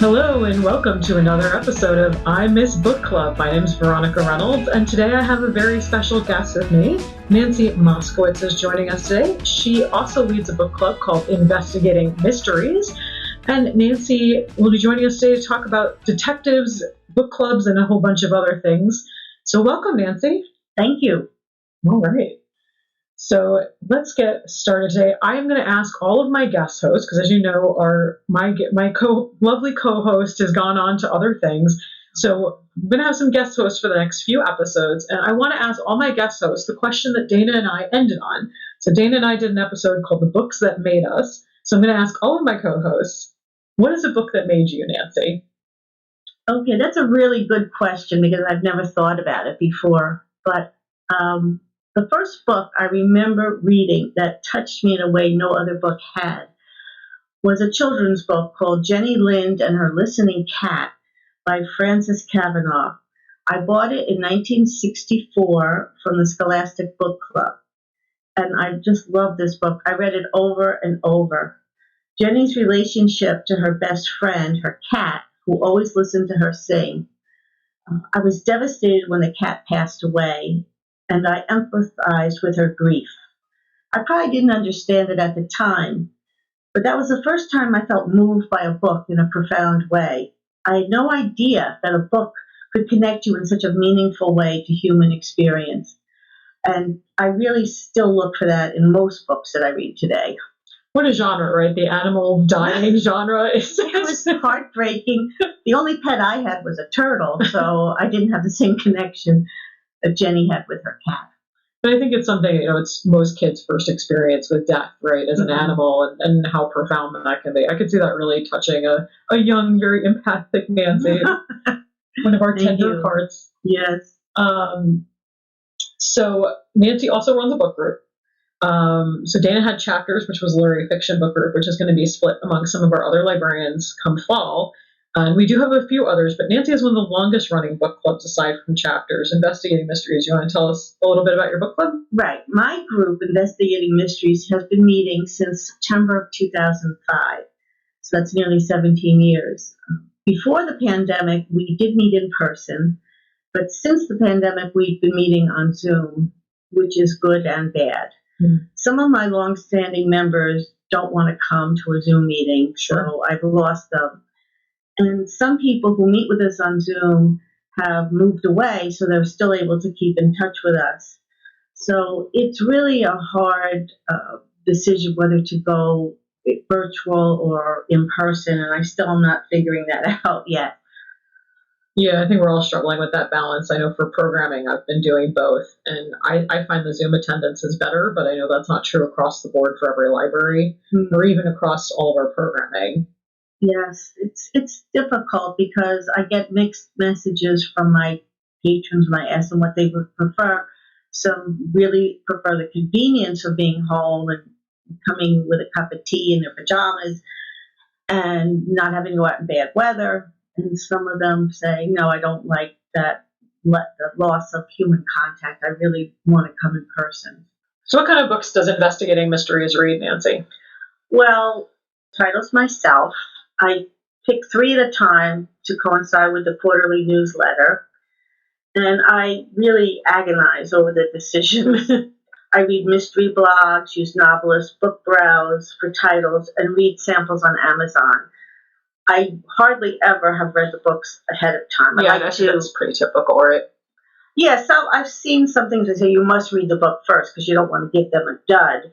Hello and welcome to another episode of I Miss Book Club. My name is Veronica Reynolds, and today I have a very special guest with me. Nancy Moscowitz is joining us today. She also leads a book club called Investigating Mysteries, and Nancy will be joining us today to talk about detectives, book clubs, and a whole bunch of other things. So welcome, Nancy. Thank you. All right. So let's get started today. I am going to ask all of my guest hosts, because as you know, my lovely co-host has gone on to other things. So I'm going to have some guest hosts for the next few episodes, and I want to ask all my guest hosts the question that Dana and I ended on. So Dana and I did an episode called The Books That Made Us. So I'm going to ask all of my co-hosts, what is a book that made you, Nancy? Okay, that's a really good question because I've never thought about it before. But the first book I remember reading that touched me in a way no other book had was a children's book called Jenny Lind and Her Listening Cat by Frances Cavanaugh. I bought it in 1964 from the Scholastic Book Club, and I just loved this book. I read it over and over. Jenny's relationship to her best friend, her cat, who always listened to her sing. I was devastated when the cat passed away, and I empathized with her grief. I probably didn't understand it at the time, but that was the first time I felt moved by a book in a profound way. I had no idea that a book could connect you in such a meaningful way to human experience, and I really still look for that in most books that I read today. What a genre, right? The animal dying genre. It was heartbreaking. The only pet I had was a turtle, so I didn't have the same connection that Jenny had with her cat. But I think it's something, it's most kids' first experience with death, right, as an animal, and how profound that can be. I could see that really touching a young, very empathic Nancy, one of our tender hearts. Yes. So Nancy also runs a book group. So Dana had Chapters, which was a literary fiction book group, which is going to be split among some of our other librarians come fall. And we do have a few others, but Nancy is one of the longest running book clubs aside from Chapters, Investigating Mysteries. You want to tell us a little bit about your book club? Right. My group, Investigating Mysteries, has been meeting since September of 2005. So that's nearly 17 years. Before the pandemic, we did meet in person, but since the pandemic, we've been meeting on Zoom, which is good and bad. Some of my longstanding members don't want to come to a Zoom meeting, so I've lost them. And some people who meet with us on Zoom have moved away, so they're still able to keep in touch with us. So it's really a hard decision whether to go virtual or in person, and I still am not figuring that out yet. Yeah, I think we're all struggling with that balance. I know for programming, I've been doing both, and I find the Zoom attendance is better, but I know that's not true across the board for every library, or even across all of our programming. Yes, it's difficult because I get mixed messages from my patrons when I ask them what they would prefer. Some really prefer the convenience of being home and coming with a cup of tea in their pajamas and not having to go out in bad weather. And some of them say, no, I don't like that, the loss of human contact. I really want to come in person. So what kind of books does Investigating Mysteries read, Nancy? Well, titles myself. I pick 3 at a time to coincide with the quarterly newsletter, and I really agonize over the decision. I read mystery blogs, use novelists, book browse for titles, and read samples on Amazon. I hardly ever have read the books ahead of time. That's pretty typical, right? Yeah, so I've seen some things that say you must read the book first because you don't want to give them a dud.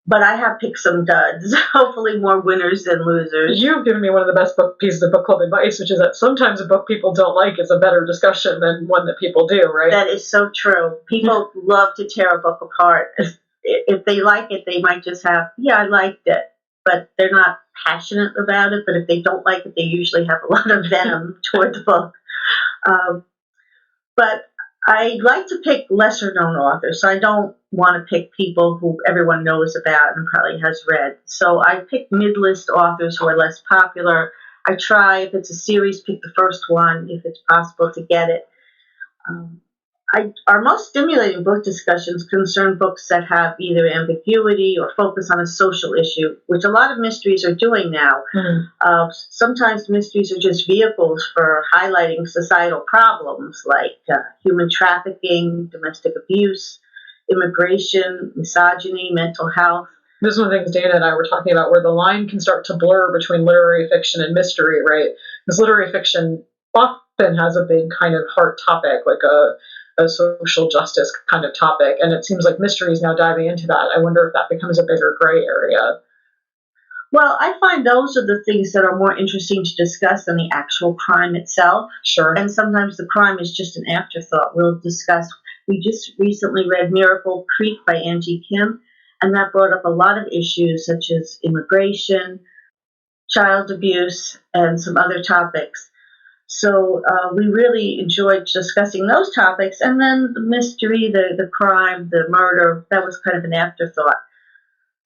But I have picked some duds, hopefully more winners than losers. You've given me one of the best pieces of book club advice, which is that sometimes a book people don't like is a better discussion than one that people do, right? That is so true. People love to tear a book apart. If they like it, they might just have, I liked it, but they're not passionate about it. But if they don't like it, they usually have a lot of venom toward the book. But I like to pick lesser-known authors, so I don't want to pick people who everyone knows about and probably has read. So I pick mid-list authors who are less popular. I try, if it's a series, pick the first one, if it's possible to get it. Our most stimulating book discussions concern books that have either ambiguity or focus on a social issue, which a lot of mysteries are doing now. Sometimes mysteries are just vehicles for highlighting societal problems like human trafficking, domestic abuse, immigration, misogyny, mental health. This is one of the things Dana and I were talking about, where the line can start to blur between literary fiction and mystery, right? Because literary fiction often has a big kind of heart topic, like a social justice kind of topic, and it seems like mystery is now diving into that. I wonder if that becomes a bigger gray area. Well, I find those are the things that are more interesting to discuss than the actual crime itself. Sure. And sometimes the crime is just an afterthought. We just recently read Miracle Creek by Angie Kim, and that brought up a lot of issues such as immigration, child abuse, and some other topics. So we really enjoyed discussing those topics, and then the mystery, the crime, the murder, that was kind of an afterthought.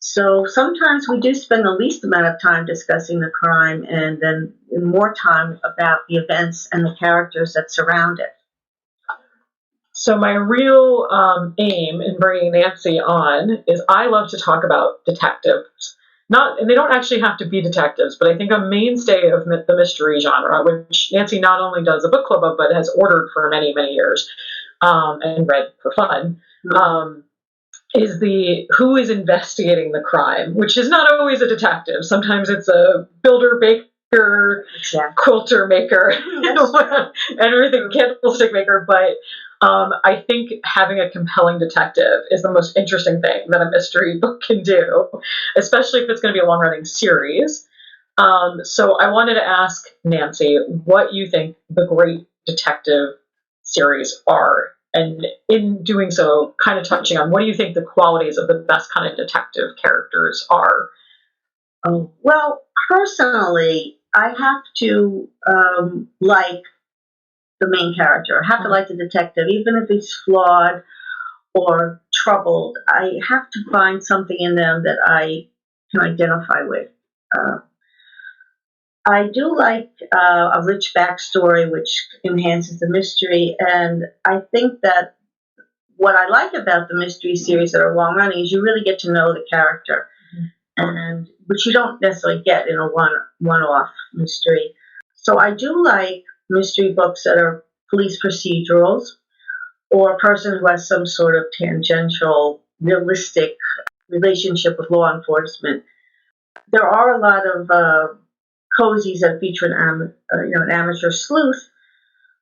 So sometimes we do spend the least amount of time discussing the crime and then more time about the events and the characters that surround it. So my real aim in bringing Nancy on is I love to talk about detectives. And they don't actually have to be detectives, but I think a mainstay of the mystery genre, which Nancy not only does a book club of, but has ordered for many, many years and read for fun, is the who is investigating the crime, which is not always a detective. Sometimes it's a builder, baker, quilter maker, and everything, candlestick maker. But I think having a compelling detective is the most interesting thing that a mystery book can do, especially if it's going to be a long-running series. So I wanted to ask Nancy what you think the great detective series are, and in doing so, kind of touching on what do you think the qualities of the best kind of detective characters are? Well, personally, I have to like the main character. I have to like the detective, even if he's flawed or troubled. I have to find something in them that I can identify with. I do like a rich backstory, which enhances the mystery, and I think that what I like about the mystery series that are long running is you really get to know the character, and which you don't necessarily get in a one-off mystery. So I do like mystery books that are police procedurals, or a person who has some sort of tangential, realistic relationship with law enforcement. There are a lot of cozies that feature an amateur sleuth,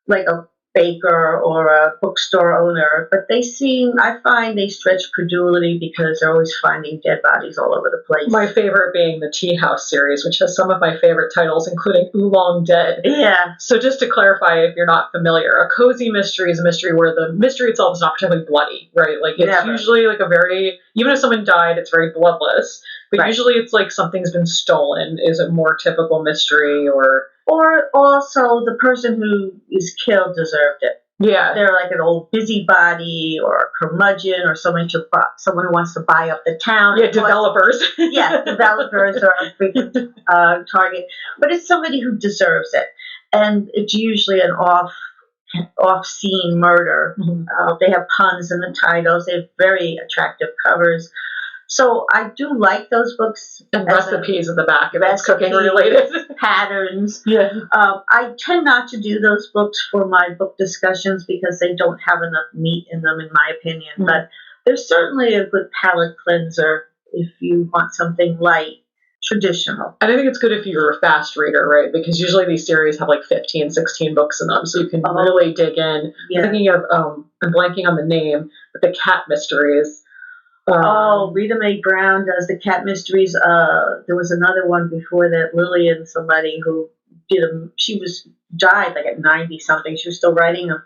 like a baker or a bookstore owner, but I find they stretch credulity because they're always finding dead bodies all over the place. My favorite being the Tea House series, which has some of my favorite titles, including Oolong Dead. Yeah. So just to clarify, if you're not familiar, a cozy mystery is a mystery where the mystery itself is not particularly bloody, right? Like it's usually like even if someone died, it's very bloodless, but usually it's like something's been stolen is a more typical mystery, or also the person who is killed deserved it. Yeah. They're like an old busybody or a curmudgeon or someone who wants to buy up the town. Yeah, developers. Developers are a frequent target. But it's somebody who deserves it. And it's usually an off-scene murder. They have puns in the titles. They have very attractive covers. So I do like those books. And recipes at the back, if it's cooking related. Patterns. Yeah. I tend not to do those books for my book discussions because they don't have enough meat in them, in my opinion. But there's certainly a good palate cleanser if you want something light, traditional. And I think it's good if you're a fast reader, right? Because usually these series have like 15, 16 books in them, so you can really dig in. Yeah. I'm thinking of, I'm blanking on the name, but the cat mysteries. Rita Mae Brown does the cat mysteries. There was another one before that, Lillian, somebody who died like at 90 something. She was still writing them.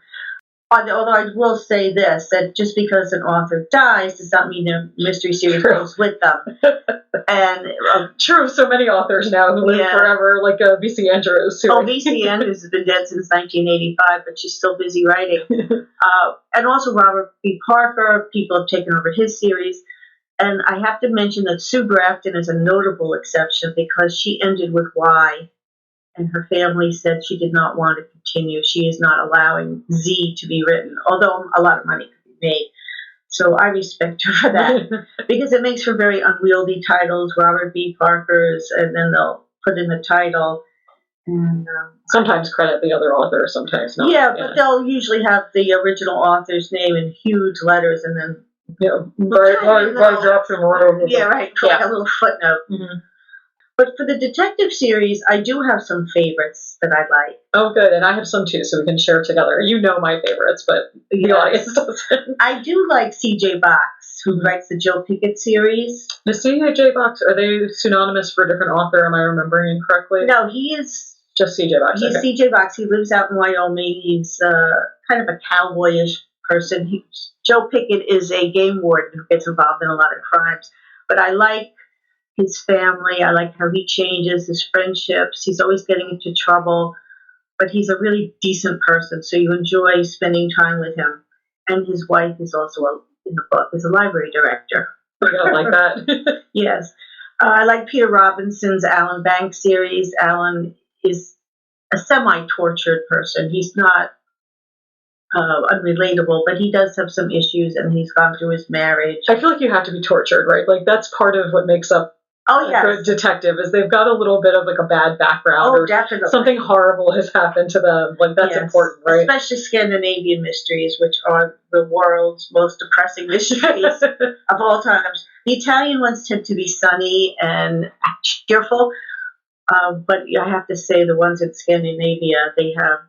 Although I will say this, that just because an author dies does not mean their mystery series goes with them. And true, so many authors now who live forever, like V.C. Andrews. V.C. Andrews has been dead since 1985, but she's still busy writing. And also Robert B. Parker, people have taken over his series. And I have to mention that Sue Grafton is a notable exception because she ended with Y. and her family said she did not want to continue. She is not allowing Z to be written, although a lot of money could be made. So I respect her for that because it makes for very unwieldy titles, Robert B. Parker's, and then they'll put in the title. And sometimes credit the other author, sometimes not. Yeah, but they'll usually have the original author's name in huge letters and then drops him right over. Yeah, right. Like a little footnote. Mm-hmm. But for the detective series, I do have some favorites that I like. Oh, good. And I have some too, so we can share together. You know my favorites, but the audience doesn't. I do like C.J. Box, who writes the Joe Pickett series. The C.J. Box, are they synonymous for a different author? Am I remembering incorrectly? No, he is just C.J. Box. He's C.J. Box. He lives out in Wyoming. He's kind of a cowboyish person. Joe Pickett is a game warden who gets involved in a lot of crimes. But I like his family. I like how he changes his friendships. He's always getting into trouble, but he's a really decent person, so you enjoy spending time with him. And his wife is also, in the book, is a library director. I like that. Yes. I like Peter Robinson's Alan Banks series. Alan is a semi-tortured person. He's not unrelatable, but he does have some issues, and he's gone through his marriage. I feel like you have to be tortured, right? Like, that's part of what makes up a good detective, is they've got a little bit of like a bad background. Oh, definitely. Something horrible has happened to them. Like, that's important, right? Especially Scandinavian mysteries, which are the world's most depressing mysteries of all times. The Italian ones tend to be sunny and cheerful. But I have to say the ones in Scandinavia,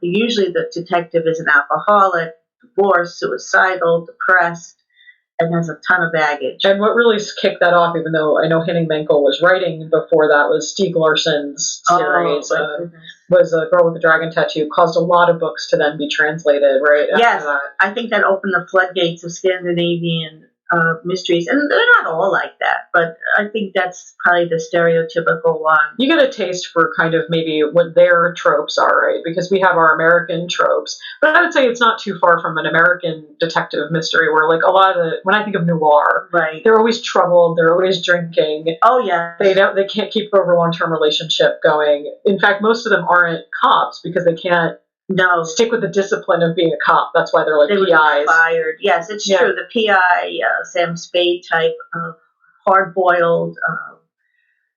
usually the detective is an alcoholic, divorced, suicidal, depressed, and has a ton of baggage. And what really kicked that off, even though I know Henning Mankell was writing before that, was Stieg Larsson's series, was A Girl with a Dragon Tattoo, caused a lot of books to then be translated, right? Yes, I think that opened the floodgates of Scandinavian mysteries, and they're not all like that, but I think that's probably the stereotypical one. You get a taste for kind of maybe what their tropes are, right? Because we have our American tropes, but I would say it's not too far from an American detective mystery where, like, a lot of when I think of noir, right, they're always troubled, they're always drinking. Oh yeah, they can't keep a long-term relationship going. In fact, most of them aren't cops because they can't. No, stick with the discipline of being a cop. That's why they're like PIs. Fired. Yes, it's true. The PI, Sam Spade type, hard-boiled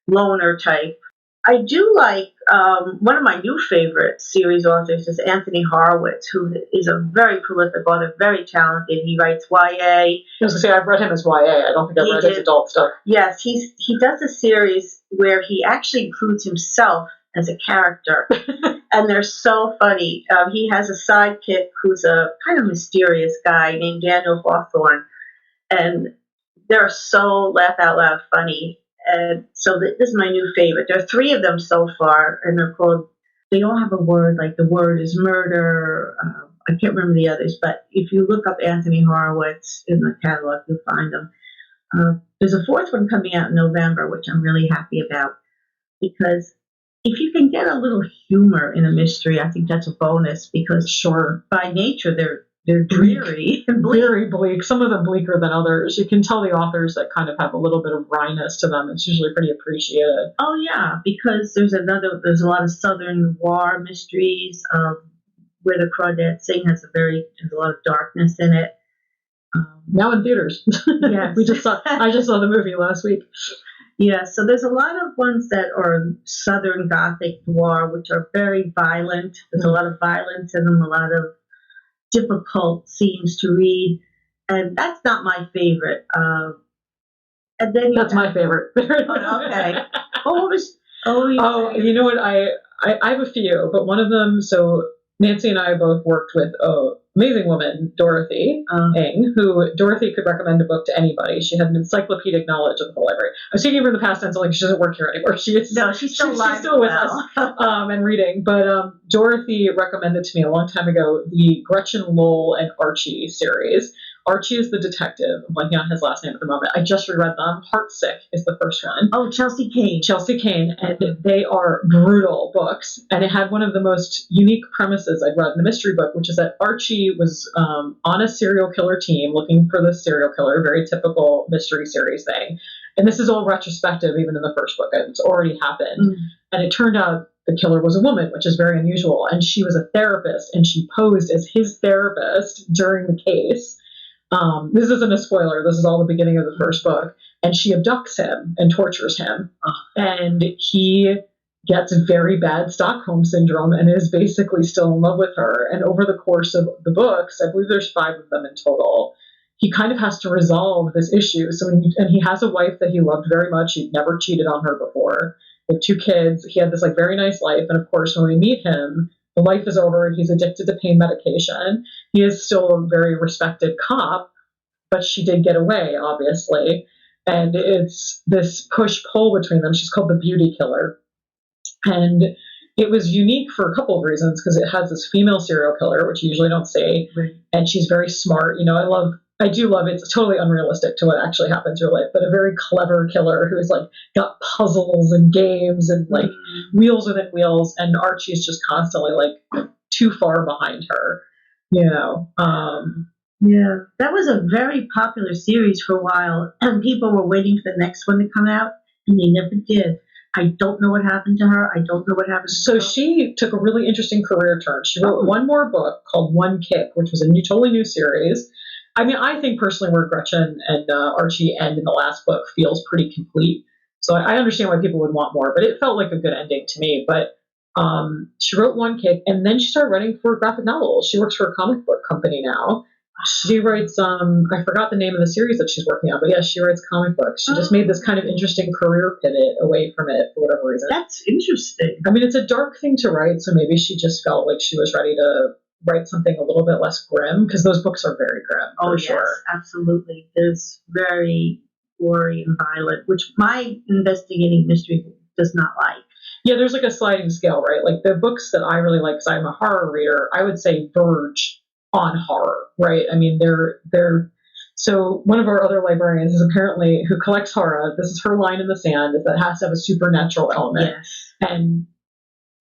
loner type. I do like one of my new favorite series authors is Anthony Horowitz, who is a very prolific author, very talented. He writes YA. I was going to say, I've read him as YA. I don't think I've read his adult stuff. Yes, he does a series where he actually includes himself as a character. And they're so funny. He has a sidekick who's a kind of mysterious guy named Daniel Hawthorne. And they're so laugh out loud funny. And so this is my new favorite. There are 3 of them so far, and they all have a word, like the word is murder. I can't remember the others, but if you look up Anthony Horowitz in the catalog, you'll find them. There's a 4th one coming out in November, which I'm really happy about, because if you can get a little humor in a mystery, I think that's a bonus, because by nature they're dreary and very bleak. Some of them bleaker than others. You can tell the authors that kind of have a little bit of wryness to them. It's usually pretty appreciated. Oh yeah, because there's a lot of Southern noir mysteries where the Crawdad Sing has a lot of darkness in it. Now in theaters. Yes. I just saw the movie last week. Yeah, so there's a lot of ones that are Southern Gothic noir, which are very violent. There's a lot of violence in them, a lot of difficult scenes to read, and that's not my favorite. And then that's my favorite. Okay. You know what? I have a few, but one of them. So Nancy and I both worked with amazing woman, Dorothy Ng, who Dorothy could recommend a book to anybody. She had an encyclopedic knowledge of the whole library. I'm speaking of her in the past tense, like she doesn't work here anymore. She's still with us and reading. But Dorothy recommended to me a long time ago the Gretchen Lowell and Archie series. Archie is the detective. I'm blanking on his last name at the moment. I just reread them. Heartsick is the first one. Oh, Chelsea Kane. And they are brutal books. And it had one of the most unique premises I'd read in the mystery book, which is that Archie was on a serial killer team looking for the serial killer, very typical mystery series thing. And this is all retrospective, even in the first book. It's already happened. And it turned out the killer was a woman, which is very unusual. And she was a therapist, and she posed as his therapist during the case. This isn't a spoiler. This is all the beginning of the first book. And she abducts him and tortures him. And he gets very bad Stockholm syndrome and is basically still in love with her. And over the course of the books, I believe there's 5 of them in total, he kind of has to resolve this issue. So, and he has a wife that he loved very much. He'd never cheated on her before. They have 2 kids. He had this like very nice life. And of course, when we meet him, the life is over. He's addicted to pain medication. He is still a very respected cop, but she did get away, obviously. And it's this push-pull between them. She's called the beauty killer. And it was unique for a couple of reasons, because it has this female serial killer, which you usually don't see. Right. And she's very smart. You know, I do love it. It's totally unrealistic to what actually happens in real life, but a very clever killer who's like got puzzles and games and like wheels within wheels. And Archie's just constantly like too far behind her, you know. Yeah, that was a very popular series for a while, and people were waiting for the next one to come out, and they never did. I don't know what happened to her. I don't know what happened to her. So she took a really interesting career turn. She wrote one more book called One Kick, which was a totally new series. I mean, I think personally where Gretchen and Archie end in the last book feels pretty complete. So I understand why people would want more, but it felt like a good ending to me. But she wrote One Kick, and then she started writing for graphic novels. She works for a comic book company now. She writes, I forgot the name of the series that she's working on, but yes, she writes comic books. She just made this kind of interesting career pivot away from it for whatever reason. That's interesting. I mean, it's a dark thing to write, so maybe she just felt like she was ready to write something a little bit less grim, because those books are very grim. Oh, yes, sure. Absolutely. There's very gory and violent, which my investigating mystery does not like. Yeah, there's like a sliding scale, right? Like the books that I really like, because I'm a horror reader, I would say verge on horror, right? I mean, they're so one of our other librarians is apparently, who collects horror, this is her line in the sand, is that it has to have a supernatural element. Yes. And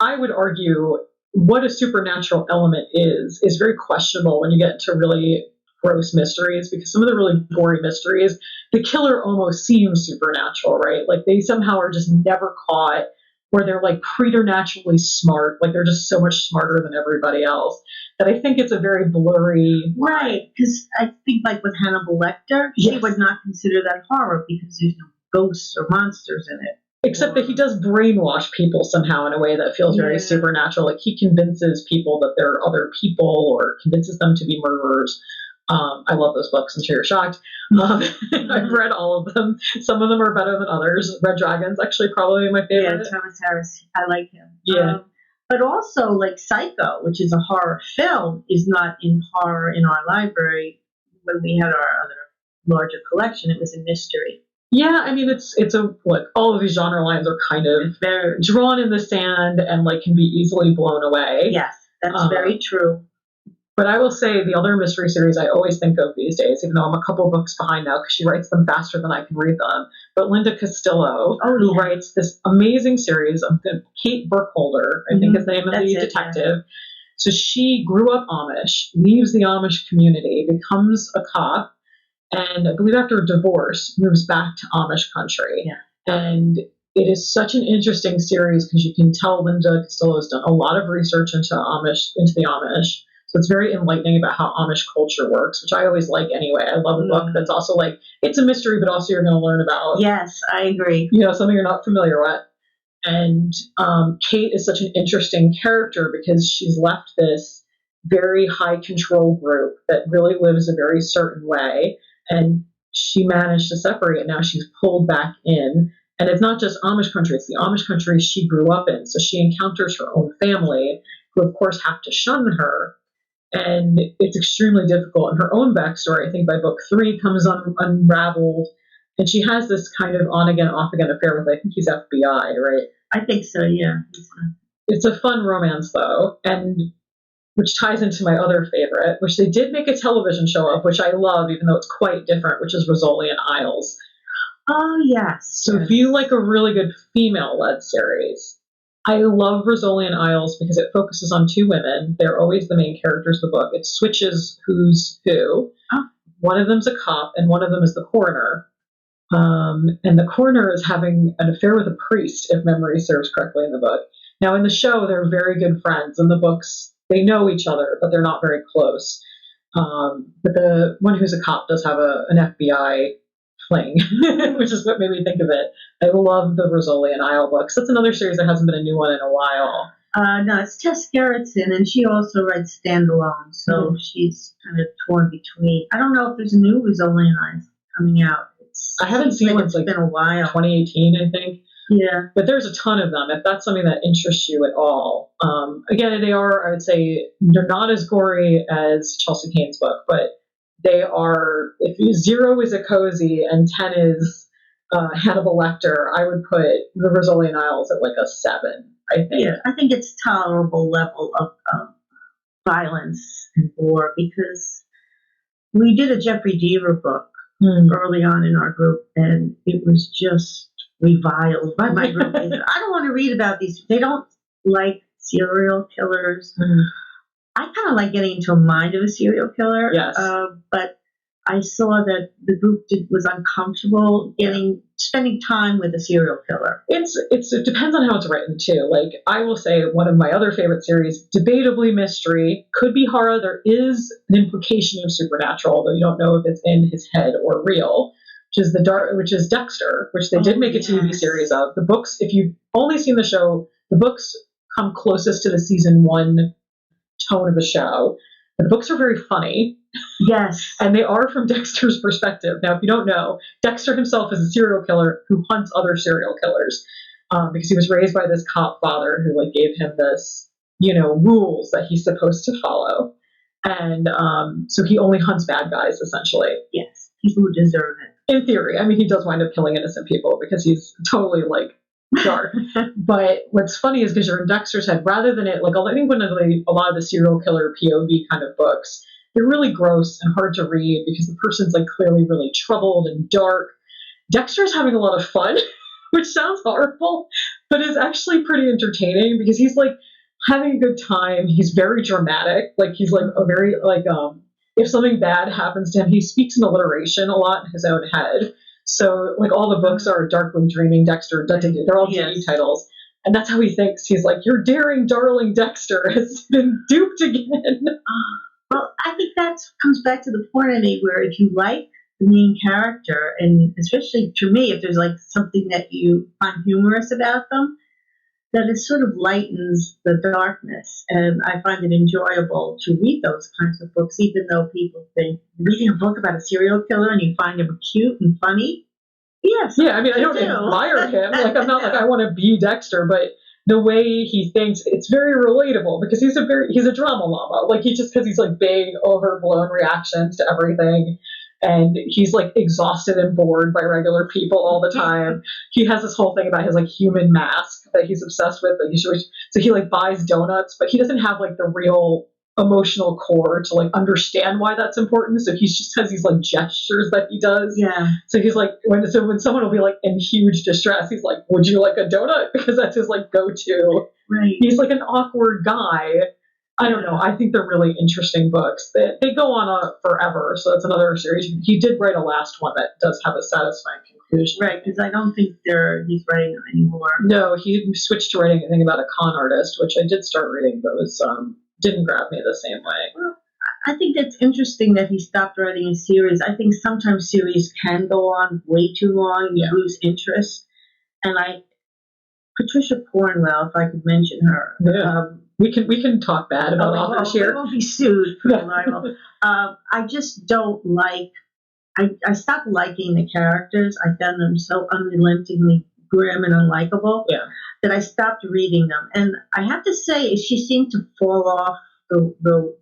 I would argue what a supernatural element is very questionable when you get into really gross mysteries, because some of the really gory mysteries, the killer almost seems supernatural, right? Like they somehow are just never caught, where they're like preternaturally smart, like they're just so much smarter than everybody else, that I think it's a very blurry. Right, because I think like with Hannibal Lecter, she would not consider that horror because there's no ghosts or monsters in it. Except that he does brainwash people somehow in a way that feels very supernatural. Like he convinces people that they're other people, or convinces them to be murderers. I love those books. I'm sure you're shocked. I've read all of them. Some of them are better than others. Red Dragon's actually probably my favorite. Yeah, Thomas Harris. I like him. Yeah. But also, like Psycho, which is a horror film, is not in horror in our library. When we had our other larger collection, it was a mystery. Yeah, I mean, it's a, like, all of these genre lines are kind of, they're drawn in the sand and like can be easily blown away. Yes, that's very true. But I will say the other mystery series I always think of these days, even though I'm a couple books behind now because she writes them faster than I can read them, but Linda Castillo, who writes this amazing series of Kate Burkholder, I think is the name of the detective. Yeah. So she grew up Amish, leaves the Amish community, becomes a cop, and I believe after a divorce moves back to Amish country. Yeah. And it is such an interesting series because you can tell Linda Castillo has done a lot of research into the Amish. So it's very enlightening about how Amish culture works, which I always like anyway. I love a book that's also like, it's a mystery, but also you're going to learn about. Yes, I agree. You know, something you're not familiar with. And Kate is such an interesting character because she's left this very high control group that really lives a very certain way. And she managed to separate, and now she's pulled back in. And it's not just Amish country, it's the Amish country she grew up in. So she encounters her own family, who of course have to shun her. And it's extremely difficult. And her own backstory, I think by book 3, comes unraveled. And she has this kind of on-again, off-again affair with, I think he's FBI, right? I think so, yeah. It's a fun romance, though, and which ties into my other favorite, which they did make a television show of, which I love, even though it's quite different, which is Rizzoli and Isles. Oh, yes. So if you like a really good female-led series, I love Rizzoli and Isles because it focuses on 2 women. They're always the main characters of the book. It switches who's who. Oh. One of them's a cop, and one of them is the coroner. And the coroner is having an affair with a priest, if memory serves correctly in the book. Now in the show, they're very good friends. In the books, they know each other, but they're not very close. But the one who's a cop does have an FBI fling, which is what made me think of it. I love the Rizzoli and Isle books. That's another series that hasn't been a new one in a while. No, it's Tess Gerritsen, and she also writes standalone, so she's kind of torn between. I don't know if there's a new Rizzoli and Isle coming out. I haven't seen one. It's been a while. 2018, I think. Yeah. But there's a ton of them, if that's something that interests you at all. Again, they are, I would say, they're not as gory as Chelsea Cain's book, but they are, if 0 is a cozy and 10 is Hannibal Lecter, I would put the Rizzoli and Isles at like a 7, I think. Yeah, I think it's tolerable level of violence and gore, because we did a Jeffrey Deaver book early on in our group, and it was just reviled by my group. I don't want to read about these. They don't like serial killers. I kind of like getting into a mind of a serial killer. Yes. But I saw that the group was uncomfortable spending time with a serial killer. It depends on how it's written too. Like, I will say one of my other favorite series, debatably mystery, could be horror. There is an implication of supernatural, although you don't know if it's in his head or real, which is Dexter, which they did make a TV series of. The books, if you've only seen the show, the books come closest to the season 1 tone of the show. The books are very funny. Yes. And they are from Dexter's perspective. Now, if you don't know, Dexter himself is a serial killer who hunts other serial killers, because he was raised by this cop father who like gave him this, rules that he's supposed to follow. And so he only hunts bad guys, essentially. Yes. People who deserve it. In theory. I mean, he does wind up killing innocent people because he's totally like dark. But what's funny is because you're in Dexter's head, rather than it, like, I think when a lot of the serial killer POV kind of books, they're really gross and hard to read because the person's like clearly really troubled and dark. Dexter's having a lot of fun, which sounds horrible, but is actually pretty entertaining because he's like having a good time. He's very dramatic. Like, he's like a very, like, if something bad happens to him, he speaks in alliteration a lot in his own head. So, like, all the books are Darkly Dreaming Dexter. They're all DE titles. And that's how he thinks. He's like, your daring darling Dexter has been duped again. Well, I think that comes back to the point I made, where if you like the main character, and especially for me, if there's like something that you find humorous about them, that it sort of lightens the darkness. And I find it enjoyable to read those kinds of books, even though people think reading a book about a serial killer and you find him cute and funny. Yes. Yeah, I mean, I don't admire him. Like, I'm not like I want to be Dexter, but the way he thinks, it's very relatable because he's a drama llama. Like, because he's like big, overblown reactions to everything. And he's like exhausted and bored by regular people all the time. He has this whole thing about his like human mask that he's obsessed with. So he like buys donuts, but he doesn't have like the real emotional core to like understand why that's important. So he's just has these like gestures that he does. Yeah. So he's like when someone will be like in huge distress, he's like, "Would you like a donut?" Because that's his like go-to. Right. He's like an awkward guy. I don't know. I think they're really interesting books. They go on forever, so that's another series. He did write a last one that does have a satisfying conclusion. Right, because I don't think he's writing them anymore. No, he switched to writing a thing about a con artist, which I did start reading, but was didn't grab me the same way. Well, I think that's interesting that he stopped writing a series. I think sometimes series can go on way too long and you lose interest. And Patricia Cornwell, if I could mention her. Yeah. We can talk bad about authors here. We won't be sued for libel. I just don't like. I stopped liking the characters. I found them so unrelentingly grim and unlikable that I stopped reading them. And I have to say, she seemed to fall off the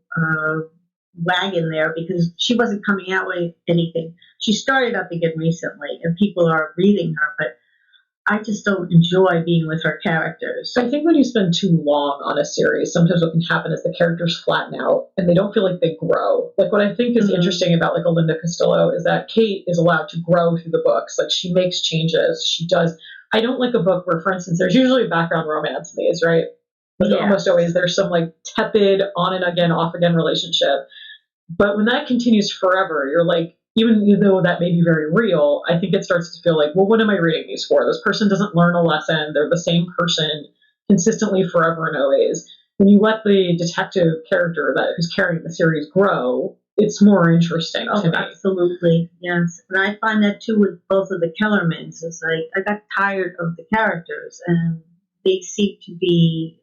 wagon there because she wasn't coming out with anything. She started up again recently, and people are reading her, but I just don't enjoy being with her characters. I think when you spend too long on a series, sometimes what can happen is the characters flatten out and they don't feel like they grow. Like, what I think is interesting about like Linda Castillo is that Kate is allowed to grow through the books. Like, she makes changes. She does. I don't like a book where, for instance, there's usually a background romance in these, right? But almost always there's some like tepid on and again, off again relationship. But when that continues forever, you're like, even though that may be very real, I think it starts to feel like, well, what am I reading these for? This person doesn't learn a lesson. They're the same person consistently forever and always. When you let the detective character who's carrying the series grow, it's more interesting to me. Absolutely, yes. And I find that too with both of the Kellermans. It's like I got tired of the characters, and they seem to be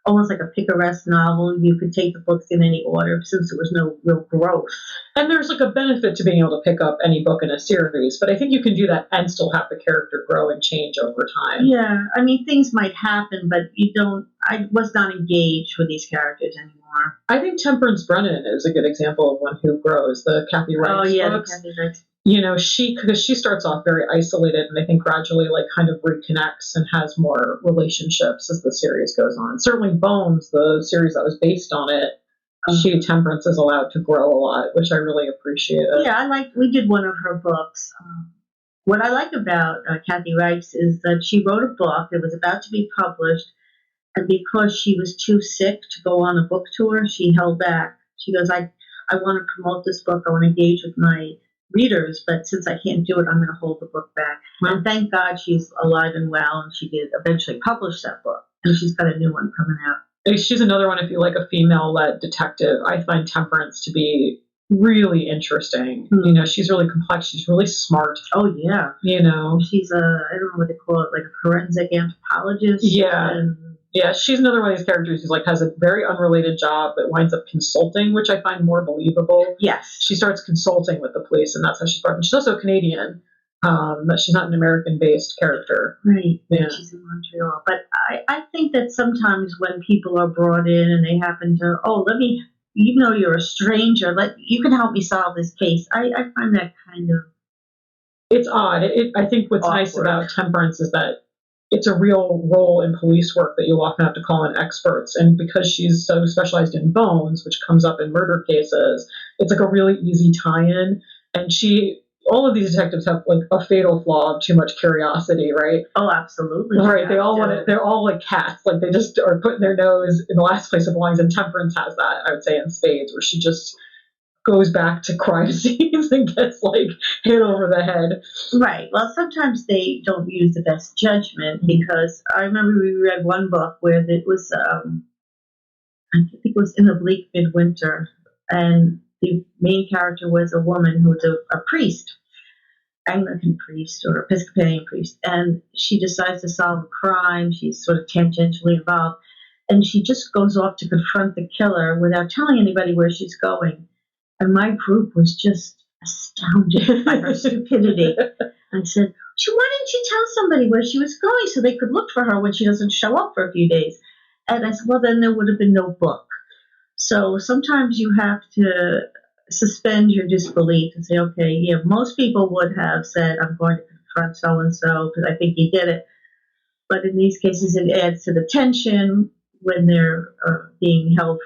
almost like a picaresque novel. You could take the books in any order since there was no real growth. And there's like a benefit to being able to pick up any book in a series, but I think you can do that and still have the character grow and change over time. Yeah, I mean, things might happen, but I was not engaged with these characters anymore. I think Temperance Brennan is a good example of one who grows, the Kathy Wright books. Kathy Wright. Because she starts off very isolated and I think gradually like kind of reconnects and has more relationships as the series goes on. Certainly Bones, the series that was based on it, Temperance is allowed to grow a lot, which I really appreciated. Yeah, we did one of her books. What I like about Kathy Wright is that she wrote a book that was about to be published, and because she was too sick to go on a book tour, she held back. She goes, I want to promote this book. I want to engage with my readers, but since I can't do it, I'm going to hold the book back. Mm-hmm. And thank God she's alive and well, and she did eventually publish that book, and she's got a new one coming out. She's another one, if you like a female-led detective. I find Temperance to be really interesting. Mm-hmm. She's really complex. She's really smart. Oh, yeah. She's I don't know what they call it, like a forensic anthropologist. Yeah. Yeah, she's another one of these characters who's like has a very unrelated job but winds up consulting, which I find more believable. Yes. She starts consulting with the police, and that's how she's brought in. She's also Canadian, but she's not an American-based character. Right. Yeah. She's in Montreal. But I think that sometimes when people are brought in and they happen to, even though you're a stranger, you can help me solve this case. I find that kind of... It's odd. I think what's awkward. Nice about Temperance is that it's a real role in police work that you'll often have to call in experts. And because she's so specialized in bones, which comes up in murder cases, it's like a really easy tie-in. And all of these detectives have like a fatal flaw of too much curiosity, right? Oh, absolutely. Right. They all they're all like cats. Like they just are putting their nose in the last place it belongs. And Temperance has that, I would say, in spades, where she just goes back to crime scenes and gets like hit over the head. Right. Well, sometimes they don't use the best judgment, because I remember we read one book where it was, I think it was In the Bleak Midwinter, and the main character was a woman who was a priest, Anglican priest or Episcopalian priest, and she decides to solve a crime. She's sort of tangentially involved, and she just goes off to confront the killer without telling anybody where she's going. And my group was just astounded by her stupidity. I said, why didn't you tell somebody where she was going so they could look for her when she doesn't show up for a few days? And I said, well, then there would have been no book. So sometimes you have to suspend your disbelief and say, okay, yeah, most people would have said, I'm going to confront so-and-so because I think he did it. But in these cases, it adds to the tension when they're being held,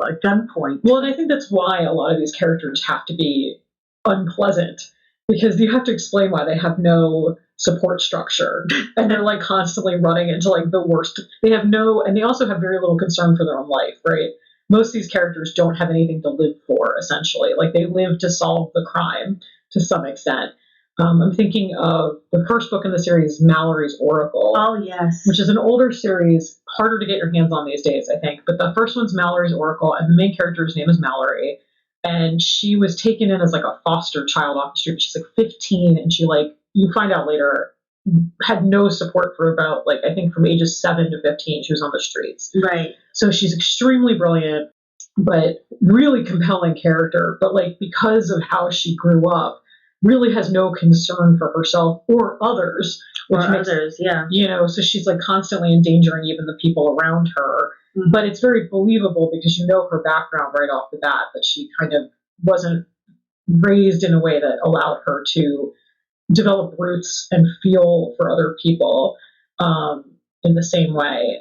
at gunpoint. Well, and I think that's why a lot of these characters have to be unpleasant, because you have to explain why they have no support structure and they're like constantly running into like the worst. They also have very little concern for their own life, right? Most of these characters don't have anything to live for, essentially. Like they live to solve the crime to some extent. I'm thinking of the first book in the series, Mallorys Oracle. Oh, yes. Which is an older series, harder to get your hands on these days, I think. But the first one's Mallorys Oracle, and the main character's name is Mallory. And she was taken in as like a foster child off the street. She's like 15, and she you find out later, had no support for about I think from ages 7 to 15, she was on the streets. Right. So she's extremely brilliant, but really compelling character. But because of how she grew up, really has no concern for herself or others. So she's constantly endangering even the people around her. Mm-hmm. But it's very believable because her background right off the bat, that she kind of wasn't raised in a way that allowed her to develop roots and feel for other people in the same way.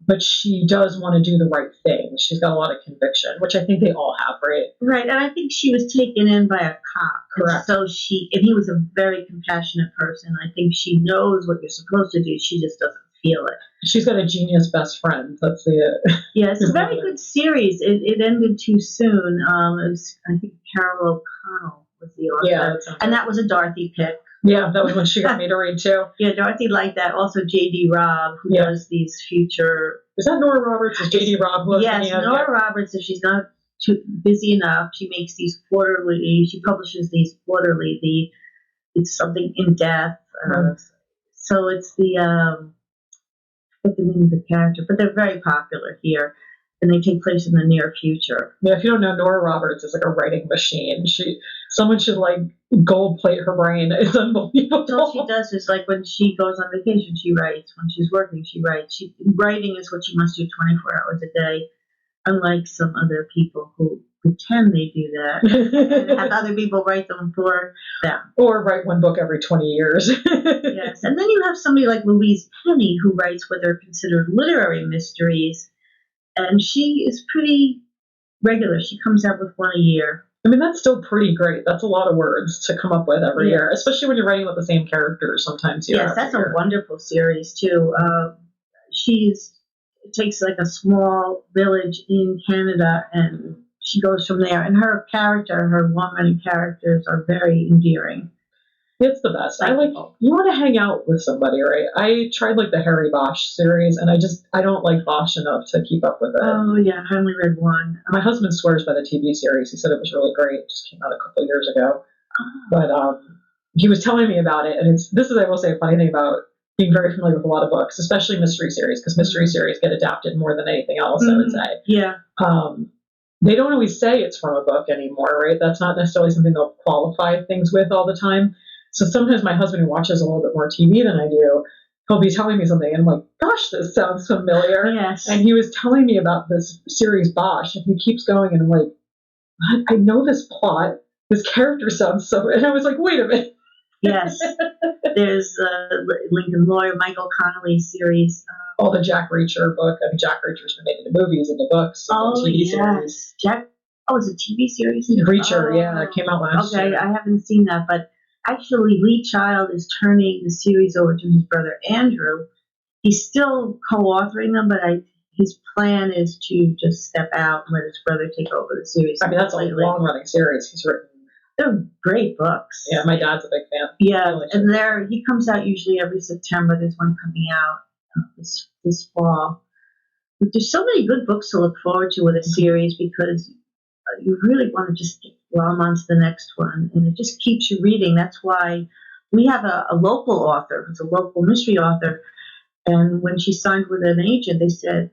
But she does want to do the right thing. She's got a lot of conviction, which I think they all have, right? Right, and I think she was taken in by a cop. Correct. So and he was a very compassionate person. I think she knows what you're supposed to do. She just doesn't feel it. She's got a genius best friend. That's Yeah, it's a very good series. It ended too soon. It was, I think, Carol O'Connell was the author. Yeah, and that was a Dorothy pick. Yeah, that was when she got me to read too. Yeah, Dorothy liked that. Also, J.D. Robb, who does these future. Is that Nora Roberts? Is J.D. Robb? Yes, Nora Roberts. If she's not too busy enough, she makes these quarterly. She publishes these quarterly. It's something in depth. So it's what's the name of the character? But they're very popular here, and they take place in the near future. Yeah, if you don't know, Nora Roberts is like a writing machine. Someone should like gold plate her brain. It's unbelievable. All she does is like when she goes on vacation, she writes. When she's working, she writes. Writing is what she must do 24 hours a day, unlike some other people who pretend they do that and have other people write them for them. Or write one book every 20 years. Yes. And then you have somebody like Louise Penny who writes what are considered literary mysteries. And she is pretty regular. She comes out with one a year. I mean, that's still pretty great. That's a lot of words to come up with every year, especially when you're writing with the same characters sometimes. Yes, that's a wonderful series, too. It takes like a small village in Canada, and she goes from there. And her woman characters are very endearing. It's the best. You want to hang out with somebody, right? I tried like the Harry Bosch series, and I don't like Bosch enough to keep up with it. Oh, yeah, I only read one. My husband swears by the TV series. He said it was really great. It just came out a couple of years ago. But he was telling me about it, and this is, I will say, a funny thing about being very familiar with a lot of books, especially mystery series, because mystery series get adapted more than anything else, I would say. Yeah. They don't always say it's from a book anymore, right? That's not necessarily something they'll qualify things with all the time. So sometimes my husband, who watches a little bit more TV than I do, he'll be telling me something, and I'm like, gosh, this sounds familiar. Yes. And he was telling me about this series Bosch, and he keeps going, and I'm like, what? I know this plot. This character sounds so... And I was like, wait a minute. Yes. There's Lincoln Lawyer, Michael Connolly's series. The Jack Reacher book. I mean, Jack Reacher's been made into movies, into books, TV series. It's a TV series? Reacher, it came out last year. Okay, I haven't seen that, but actually, Lee Child is turning the series over to his brother Andrew. He's still co-authoring them, but his plan is to just step out and let his brother take over the series. I mean, that's a long-running series he's written. They're great books. Yeah, my dad's a big fan. Yeah, and he comes out usually every September. There's one coming out this fall. But there's so many good books to look forward to with a series because you really want to just get on to the next one, and it just keeps you reading. That's why we have a local author who's a local mystery author, and when she signed with an agent, they said,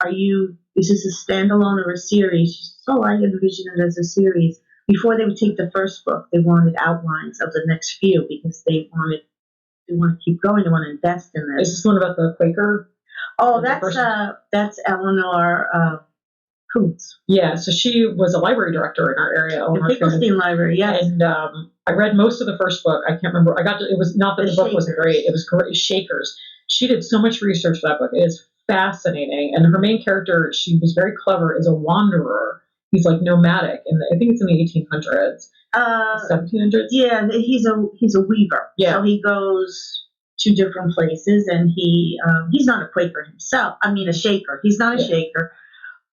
is this a standalone or a series? She said, I envision it as a series. Before they would take the first book, they wanted outlines of the next few because they want to keep going. They want to invest in this. Is this one about the Quaker? Oh, that's Eleanor Coots. Yeah, so she was a library director in our area. The Finkelstein Library, yes. And I read most of the first book. I can't remember. It was not that the book wasn't great. It was great. Shakers. She did so much research for that book. It is fascinating. And her main character, she was very clever, is a wanderer. He's like nomadic, and I think it's in the 1800s, 1700s. Yeah, he's a weaver. Yeah, so he goes to different places, and he's not a Quaker himself. I mean, a Shaker. He's not a Shaker,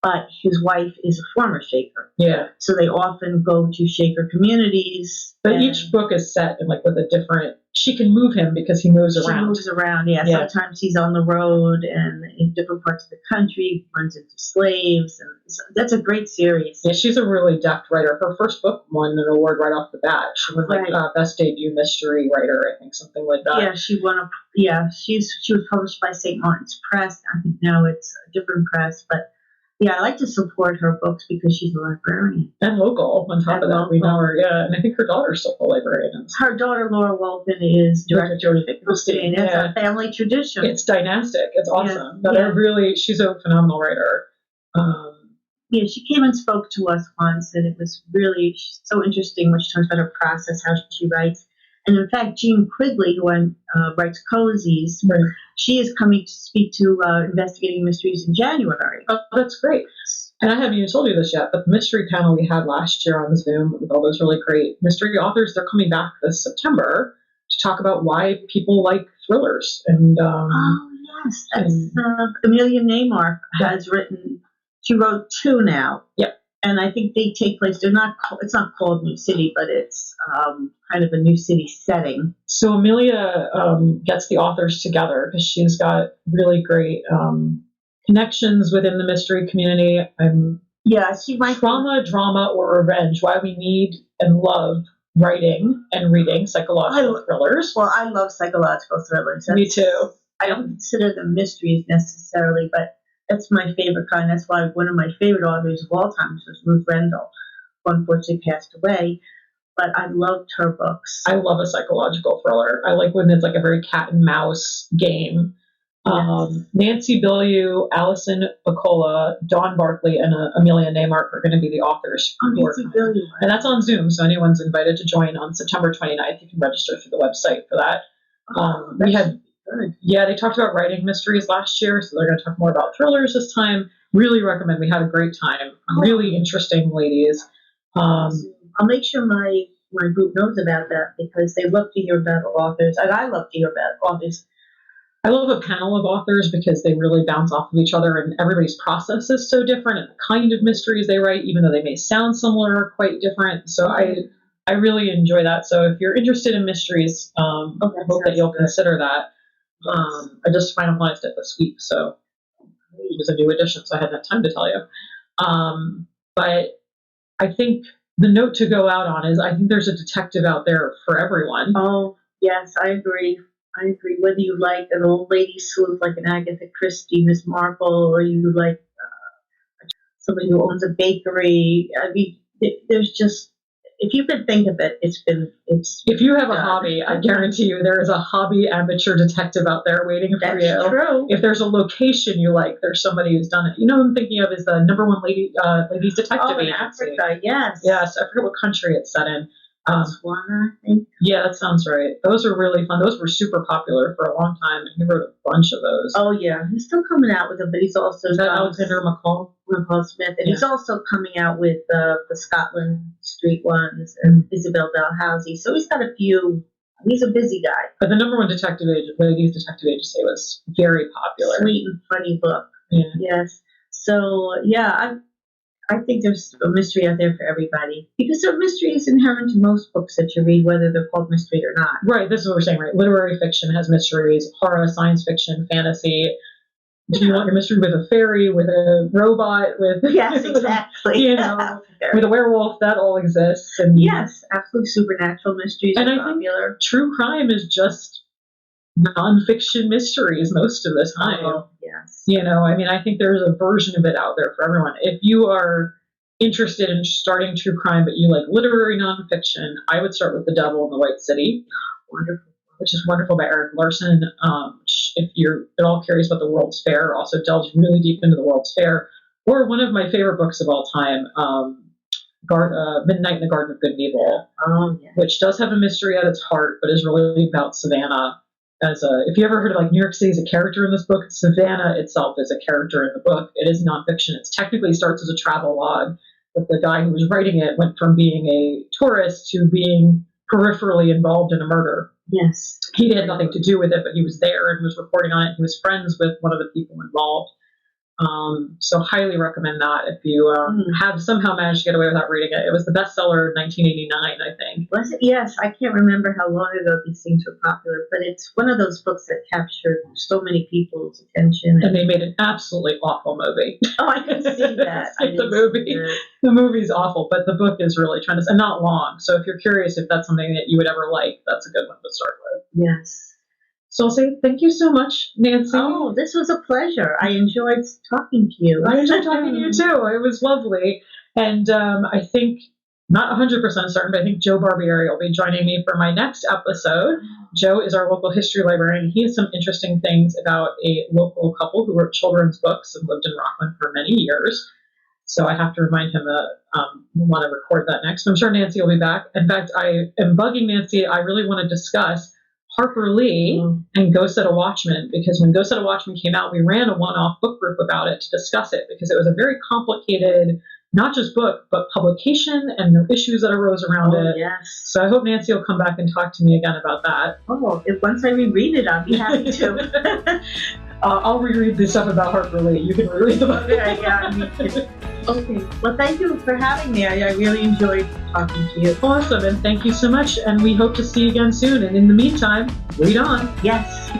but his wife is a former Shaker. Yeah. So they often go to Shaker communities. But each book is set in like with a different. She can move him because he moves around. She moves around, yeah. Sometimes he's on the road and in different parts of the country, runs into slaves, and that's a great series. Yeah, she's a really deft writer. Her first book won an award right off the bat. She was like best debut mystery writer, I think, something like that. Yeah, she won she was published by St. Martin's Press. I think now it's a different press, but. Yeah, I like to support her books because she's a librarian. And local, on top of that. We know her, and I think her daughter's still a librarian. Her daughter, Laura Walton, is director of Finkelstein. It's a family tradition. It's dynastic. It's awesome. She's a phenomenal writer. She came and spoke to us once, and it was really so interesting when she talks about her process, how she writes. And in fact, Jean Quigley, who writes cozies, she is coming to speak to Investigating Mysteries in January. Oh, that's great. And I haven't even told you this yet, but the mystery panel we had last year on Zoom with all those really great mystery authors, they're coming back this September to talk about why people like thrillers. And Amelia Neymark has written. She wrote 2 now. Yep. And I think they take place, it's not called New City, but it's kind of a New City setting. So Amelia gets the authors together because she's got really great connections within the mystery community. She might Trauma, drama, or revenge. Why we need and love writing and reading psychological thrillers. Well, I love psychological thrillers. Me too. I don't consider them mysteries necessarily, but that's my favorite kind. That's why one of my favorite authors of all time was Ruth Rendell, who unfortunately passed away. But I loved her books. I love a psychological thriller. I like when it's like a very cat and mouse game. Yes. Nancy Bilyeu, Alison Bacola, Dawn Barkley, and Amelia Neymark are going to be the authors. Nancy Bilyeu. And that's on Zoom, so anyone's invited to join on September 29th. You can register through the website for that. They talked about writing mysteries last year, so they're going to talk more about thrillers this time. Really recommend. We had a great time. Really interesting ladies. I'll make sure my group knows about that because they love to hear about authors, and I love to hear about authors. I love a panel of authors because they really bounce off of each other, and everybody's process is so different, and the kind of mysteries they write, even though they may sound similar, are quite different. So I really enjoy that. So if you're interested in mysteries, I hope that you'll consider that. I just finalized it this week, so it was a new edition, so I hadn't had time to tell you. But I think the note to go out on is I think there's a detective out there for everyone. Oh, yes, I agree. Whether you like an old lady sleuth like an Agatha Christie, Miss Marple, or you like somebody who owns a bakery. I mean, there's just, if you could think of it, it's if you have a hobby, I guarantee you there is a hobby amateur detective out there waiting for you. That's true. If there's a location you like, there's somebody who's done it. You know who I'm thinking of is the #1 ladies detective in agency. Africa, yes. Yes, I forget what country it's set in. Botswana, I think. Yeah, that sounds right. Those are really fun. Those were super popular for a long time, and he wrote a bunch of those. Oh, yeah. He's still coming out with them, but he's also... Is that Alexander McCall Smith. And he's also coming out with the Scotland Street ones and Isabel Dalhousie. So he's got a few... He's a busy guy. But the #1 ladies detective agency was very popular. Sweet and funny book. Yeah. Yes. So, yeah, I think there's a mystery out there for everybody because there are mysteries inherent in most books that you read, whether they're called mystery or not. Right. This is what we're saying, right? Literary fiction has mysteries, horror, science fiction, fantasy. Do you want your mystery with a fairy, with a robot, with yes, exactly, with a werewolf? That all exists. And yes, absolutely supernatural mysteries. And are I popular. think true crime is just nonfiction mysteries most of the time. Oh, yes. I mean, I think there's a version of it out there for everyone. If you are interested in starting true crime, but you like literary nonfiction, I would start with The Devil in the White City. Wonderful. Which is wonderful by Eric Larson. If you're at all curious about the World's Fair, also delves really deep into the World's Fair. Or one of my favorite books of all time, Midnight in the Garden of Good and Evil, which does have a mystery at its heart, but is really about Savannah. If you ever heard of New York City as a character in this book, Savannah itself is a character in the book. It is nonfiction. It technically starts as a travel log, but the guy who was writing it went from being a tourist to being peripherally involved in a murder. Yes. He had nothing to do with it, but he was there and was reporting on it. He was friends with one of the people involved. So highly recommend that if you have somehow managed to get away without reading it. It was the bestseller in 1989, I think. Was it? Yes. I can't remember how long ago these things were popular, but it's one of those books that captured so many people's attention. And they made an absolutely awful movie. Oh, I can see that. The movie's awful, but the book is really tremendous and not long. So if you're curious if that's something that you would ever like, that's a good one to start with. Yes. So I'll say thank you so much, Nancy. Oh, this was a pleasure. I enjoyed talking to you. I enjoyed talking to you too. It was lovely. And I think, not 100% certain, but I think Joe Barbieri will be joining me for my next episode. Joe is our local history librarian. He has some interesting things about a local couple who wrote children's books and lived in Rockland for many years. So I have to remind him that we want to record that next. I'm sure Nancy will be back. In fact, I am bugging Nancy. I really want to discuss Harper Lee and Go Set a Watchman, because when Go Set a Watchman came out, we ran a one-off book group about it to discuss it, because it was a very complicated, not just book, but publication and the issues that arose around it. Yes. So I hope Nancy will come back and talk to me again about that. Oh, once I reread it, I'll be happy to. I'll reread the stuff about Harper Lee. You can reread the book. Yeah, me too. Okay. Well, thank you for having me. I really enjoyed talking to you. Awesome, and thank you so much, and we hope to see you again soon. And in the meantime, read on. Yes.